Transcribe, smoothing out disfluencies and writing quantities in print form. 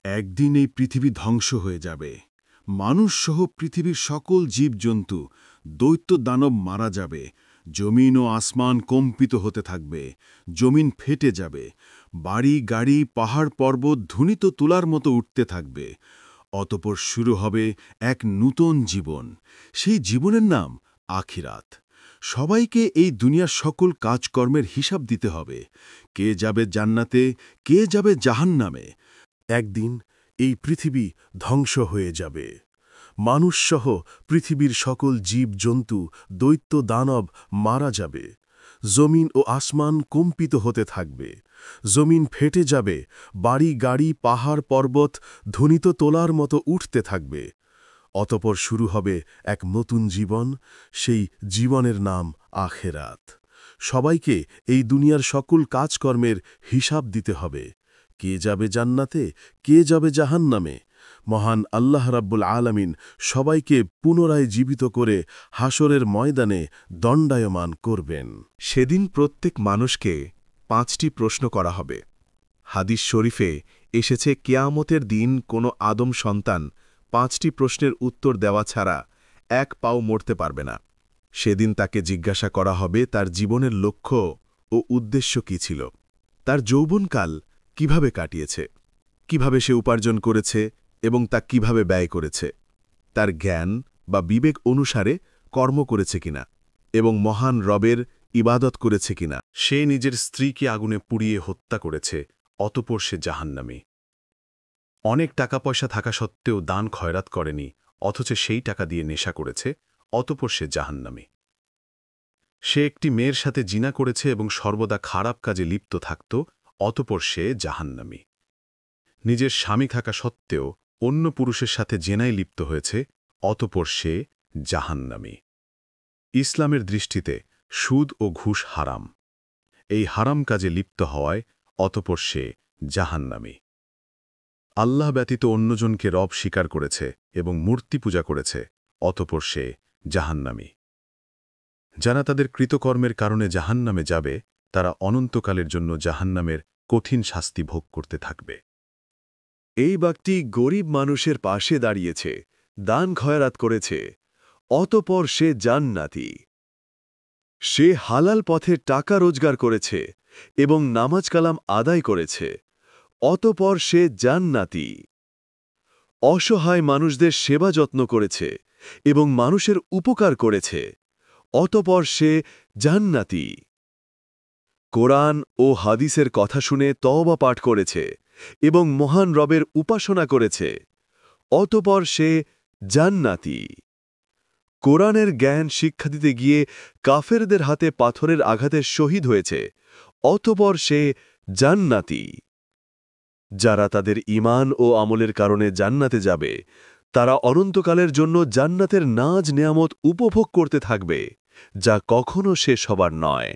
একদিন এই পৃথিবী ধ্বংস হয়ে যাবে। মানুষসহ পৃথিবীর সকল জীবজন্তু, দৈত্য দানব মারা যাবে। জমিন ও আসমান কম্পিত হতে থাকবে। জমিন ফেটে যাবে। বাড়ি গাড়ি পাহাড় পর্বত ধ্বনিত তুলার মতো উঠতে থাকবে। অতঃপর শুরু হবে এক নূতন জীবন। সেই জীবনের নাম আখিরাত। সবাইকে এই দুনিয়ার সকল কাজকর্মের হিসাব দিতে হবে। কে যাবে জান্নাতে, কে যাবে জাহান্নামে। একদিন এই পৃথিবী ধ্বংস হয়ে যাবে। মানুষসহ পৃথিবীর সকল জীবজন্তু, দৈত্য দানব মারা যাবে। জমিন ও আসমান কম্পিত হতে থাকবে। জমিন ফেটে যাবে। বাড়ি গাড়ি পাহাড় পর্বত ধ্বনিত তোলার মতো উঠতে থাকবে। অতঃপর শুরু হবে এক নতুন জীবন। সেই জীবনের নাম আখেরাত। সবাইকে এই দুনিয়ার সকল কাজকর্মের হিসাব দিতে হবে। কে যাবে জান্নাতে, কে যাবে জাহান্নামে। মহান আল্লাহ রাব্বুল আলামিন সবাইকে পুনরায় জীবিত করে হাসরের ময়দানে দণ্ডায়মান করবেন। সেদিন প্রত্যেক মানুষকে ৫টি প্রশ্ন করা হবে। হাদিস শরীফে এসেছে কিয়ামতের দিন কোনো আদম সন্তান ৫টি প্রশ্নের উত্তর দেওয়া ছাড়া এক পাও মরতে পারবে না। সেদিন তাকে জিজ্ঞাসা করা হবে তার জীবনের লক্ষ্য ও উদ্দেশ্য কী ছিল, তার যৌবনকাল কিভাবে কাটিয়েছে, কিভাবে সে উপার্জন করেছে এবং তা কিভাবে ব্যয় করেছে, তার জ্ঞান বা বিবেক অনুসারে কর্ম করেছে কিনা এবং মহান রবের ইবাদত করেছে কিনা। সে নিজের স্ত্রীকে আগুনে পুড়িয়ে হত্যা করেছে, অতঃপর সে জাহান্নামী। অনেক টাকা পয়সা থাকা সত্ত্বেও দান খয়রাত করেনি, অথচ সেই টাকা দিয়ে নেশা করেছে, অতঃপর সে জাহান্নামী। সে একটি মেয়ের সাথে জিনা করেছে এবং সর্বদা খারাপ কাজে লিপ্ত থাকত, অতঃপর সে জাহান্নামী। নিজের স্বামী থাকা সত্ত্বেও অন্য পুরুষের সাথে জেনায় লিপ্ত হয়েছে, অতঃপর সে জাহান্নামী। ইসলামের দৃষ্টিতে সুদ ও ঘুষ হারাম। এই হারাম কাজে লিপ্ত হওয়ায় অতঃপর সে জাহান্নামী। আল্লাহ ব্যতীত অন্যজনকে রব স্বীকার করেছে এবং মূর্তি পূজা করেছে, অতঃপর সে জাহান্নামী। যারা তাদের কৃতকর্মের কারণে জাহান্নামে যাবে, তারা অনন্তকালের জন্য জাহান্নামের কঠিন শাস্তি ভোগ করতে থাকবে। এই ব্যক্তি গরিব মানুষের পাশে দাঁড়িয়েছে, দান খয়রাত করেছে, অতঃপর সে জান্নাতি। সে হালাল পথে টাকা রোজগার করেছে এবং নামাজ কালাম আদায় করেছে, অতঃপর সে জান্নাতি। অসহায় মানুষদের সেবা যত্ন করেছে এবং মানুষের উপকার করেছে, অতঃপর সে জান্নাতি। কোরআন ও হাদিসের কথা শুনে তওবা পাঠ করেছে এবং মহান রবের উপাসনা করেছে, অতঃপর সে জান্নাতি। কোরআনের জ্ঞান শিক্ষা দিতে গিয়ে কাফেরদের হাতে পাথরের আঘাতে শহীদ হয়েছে, অতঃপর সে জান্নাতি। যারা তাদের ঈমান ও আমলের কারণে জান্নাতে যাবে, তারা অনন্তকালের জন্য জান্নাতের নাজ নেয়ামত উপভোগ করতে থাকবে, যা কখনো শেষ হবার নয়।